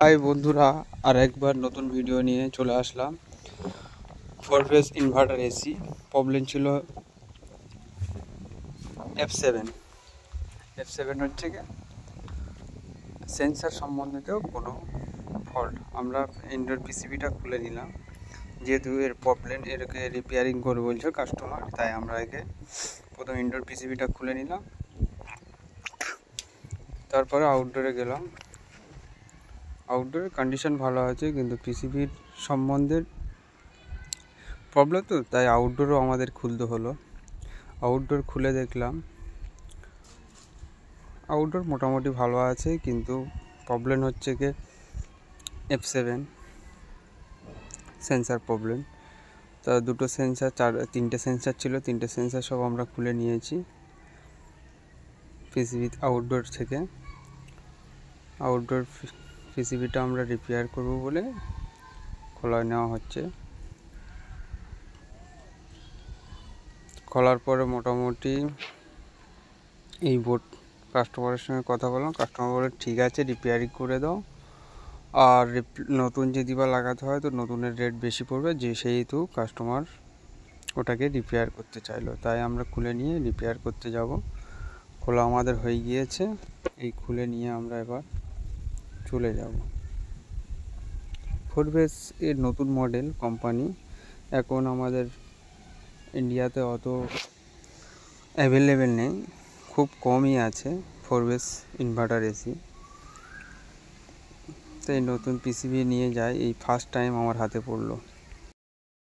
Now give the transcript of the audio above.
High বন্ধুরা, আর একবার নতুন ভিডিও নিয়ে চলে আসলাম। 4 ফেজ ইনভার্টার এসি প্রবলেম ছিল F7 হচ্ছে কি সেন্সার সম্বন্ধিত কোনো ফল্ট। আমরা ইনডোর পিসিবিটা খুলে নিলাম, যেহেতু এর প্রবলেম এরকে রিপেয়ারিং করবে বলছে কাস্টমার, তাই আমরা একে প্রথম ইনডোর পিসিবিটা খুলে নিলাম। তারপরে আউটডোরে গেলাম। আউটডোরের কন্ডিশন ভালো আছে, কিন্তু পিসিবির সম্বন্ধে প্রবলেম তো, তাই আউটডোরও আমাদের খুলতে হলো। আউটডোর খুলে দেখলাম আউটডোর মোটামুটি ভালো আছে, কিন্তু প্রবলেম হচ্ছে কি F7 সেন্সার প্রবলেম। তা দুটো সেন্সার তিনটে সেন্সার ছিল, তিনটে সেন্সার সব আমরা খুলে নিয়েছি পিসিবি আউটডোর থেকে। আউটডোর পিসিবিটা আমরা রিপেয়ার করব বলে খোলা নেওয়া হচ্ছে। খোলার পরে মোটামুটি এই বোর্ড কাস্টমারের সঙ্গে কথা বললাম, কাস্টমার বলে ঠিক আছে রিপেয়ারিং করে দাও, আর নতুন যদি বা লাগাতে হয় তো নতুনের রেট বেশি পড়বে, যে সেহেতু কাস্টমার ওটাকে রিপেয়ার করতে চাইলো, তাই আমরা খুলে নিয়ে রিপেয়ার করতে যাব। খোলা আমাদের হয়ে গিয়েছে, এই খুলে নিয়ে আমরা এবার চলে যাব। 4 ফেজ এর নতুন মডেল কোম্পানি এখন আমাদের ইন্ডিয়াতে অত অ্যাভেলেবেল নেই, খুব কমই আছে 4 ফেজ ইনভার্টার এসি। তো এই নতুন পিসিবি নিয়ে যাই, এই ফার্স্ট টাইম আমার হাতে পড়লো।